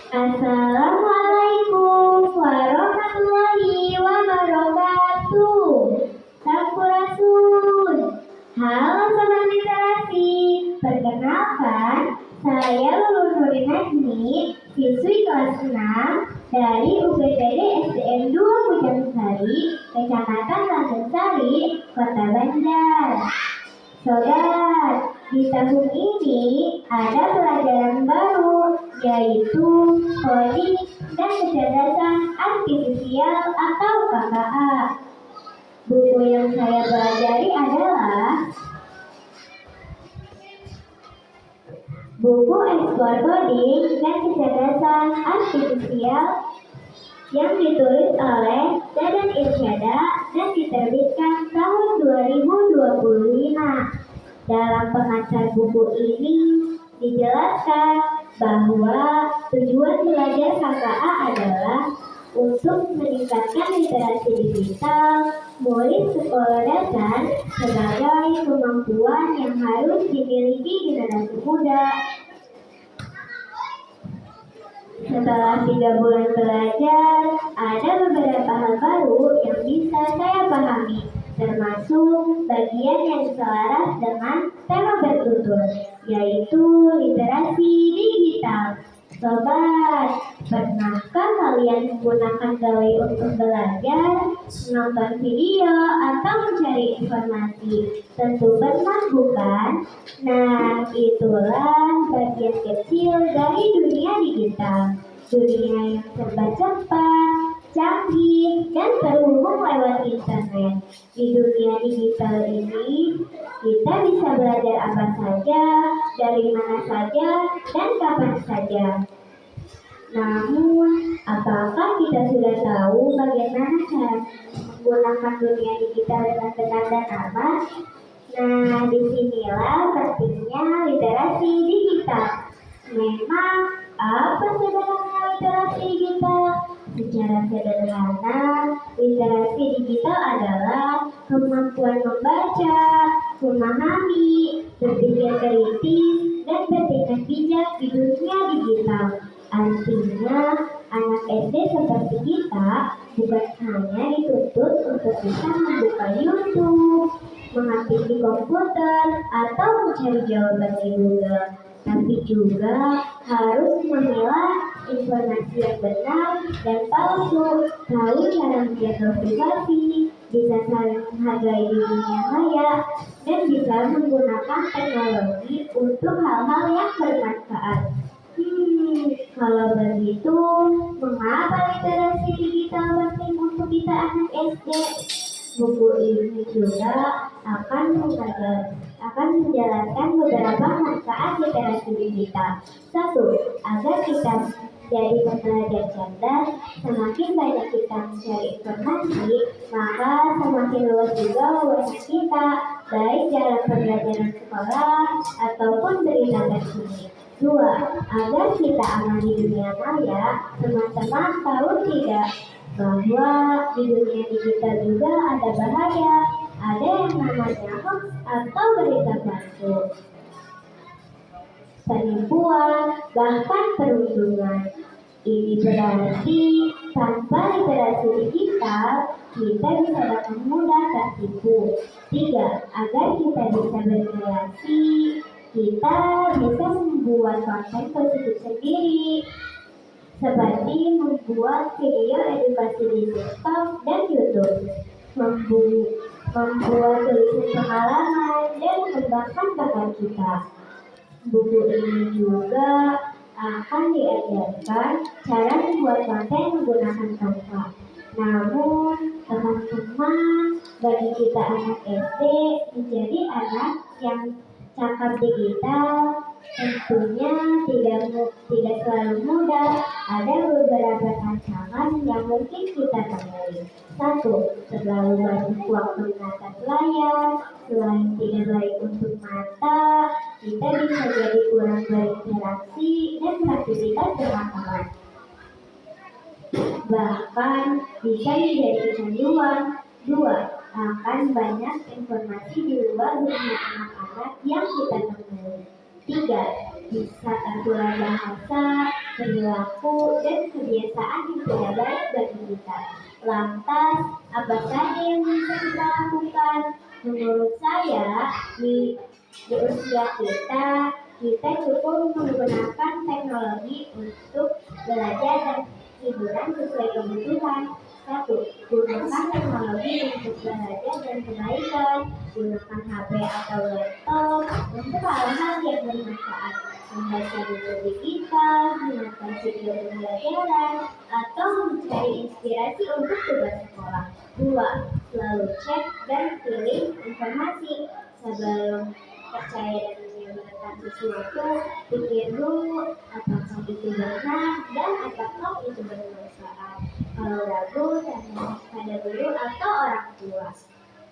Assalamualaikum warahmatullahi wabarakatuh. Sampurasun. Halo Sobat Literasi, perkenalkan saya Lulus Nuri Najmi, siswi kelas 6 dari UPTD SDN 2 Pujangsari, Kecamatan Langgeng, Kota Banjar. Sobat, di tahun ini ada pelajaran baru, yaitu coding dan kecerdasan artifisial atau KKA. Buku yang saya pelajari adalah buku Explore Coding dan Kecerdasan Artifisial yang ditulis oleh Dadan Irsyada dan diterbitkan tahun 2025. Dalam pengantar buku ini dijelaskan bahwa tujuan belajar KKA adalah untuk meningkatkan literasi digital, mulai sekolah dasar sebagai kemampuan yang harus dimiliki generasi muda. Setelah 3 bulan belajar, ada beberapa hal baru yang bisa saya pahami, termasuk bagian yang selaras dengan tema bertutur, yaitu literasi digital. Sobat, pernahkah kalian menggunakan gawai untuk belajar, menonton video, atau mencari informasi? Tentu pernah, bukan? Nah, itulah bagian kecil dari dunia digital. Dunia yang serba cepat, canggih, dan terhubung lewat internet. Di dunia digital ini, kita bisa belajar apa saja, dari mana saja, dan kapan saja. Namun, apakah kita sudah tahu bagaimana cara menggunakan dunia digital dengan benar dan aman? Nah, disinilah pentingnya literasi digital. Memang, apa sebenarnya literasi digital? Secara sederhana, literasi digital adalah kemampuan membaca, memahami, berpikir kritis, dan bertindak bijak di dunia digital. Artinya, anak SD seperti kita bukan hanya dituntut untuk bisa membuka YouTube, mengetik di komputer, atau mencari jawaban di Google, tapi juga harus memilah informasi yang benar dan palsu, tahu cara menjaga privasi, bisa saling menghargai di dunia maya, dan bisa menggunakan teknologi untuk hal-hal yang bermanfaat. Kalau begitu, mengapa literasi digital penting untuk kita anak SD? Buku ini juga akan menjelaskan beberapa manfaat literasi digital. 1. Agar kita jadi pembelajar cerdas, semakin banyak kita mencari informasi, maka semakin luas juga wawasan kita, baik dalam pembelajaran sekolah ataupun berita tersebut. 2. Agar kita aman di dunia maya, teman-teman tahu tidak bahwa di dunia digital juga ada bahaya, ada yang namanya hoax atau berita palsu, penipuan, bahkan perundungan. Ini berarti tanpa literasi digital, kita bisa dengan mudah tertipu. 3. Agar kita bisa berkreasi, kita bisa membuat konten positif sendiri, seperti membuat video edukasi di TikTok dan YouTube, membuat tulisan pengalaman, dan mengembangkan bakat kita. Buku ini juga akan diajarkan cara membuat konten menggunakan Canva. Namun, teman-teman, bagi kita anak SD menjadi anak yang cakap digital tentunya tidak selalu mudah. Ada beberapa tantangan yang mungkin kita temui. 1. Terlalu banyak waktu menatap layar. Selain tidak baik untuk mata, kita bisa jadi kurang berinteraksi dan beraktivitas bersama. Bahkan bisa menjadi kecanduan. 2. Akan banyak informasi di luar dunia anak-anak yang kita temui. 3. Bisa tertular bahasa, perilaku, dan kebiasaan yang tidak baik bagi kita. Lantas, apa saja yang bisa kita lakukan? Menurut saya, di usia kita cukup menggunakan teknologi untuk belajar dan hiburan sesuai kebutuhan. Satu, gunakan teknologi untuk belajar dan kebaikan. Gunakan HP atau laptop untuk hal-hal yang bermanfaat. Membaca buku digital, menonton video pembelajaran, atau mencari inspirasi untuk tugas sekolah. Dua, selalu cek dan pilih informasi sebelum percaya dan menyebarkan sesuatu. Pikir dulu apakah itu benar dan apakah itu bermanfaat. Kalau ragu, tanya pada guru atau orang tua.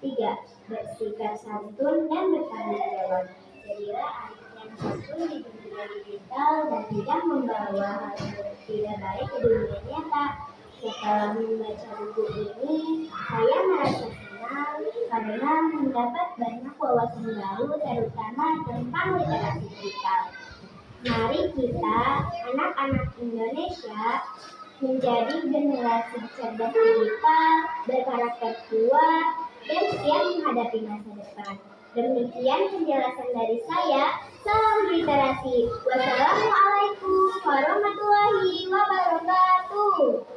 Tiga, bersikap santun dan bertanggung jawab. Jadilah anak yang santun di dunia digital dan tidak membawa hal yang tidak baik ke dunia nyata. Setelah membaca buku ini, saya merasa senang karena mendapat banyak wawasan baru terutama tentang literasi digital. Mari kita, anak-anak Indonesia, menjadi generasi cerdas digital, berkarakter kuat, dan siap menghadapi masa depan. Demikian penjelasan dari saya. Salam literasi. Wassalamualaikum warahmatullahi wabarakatuh.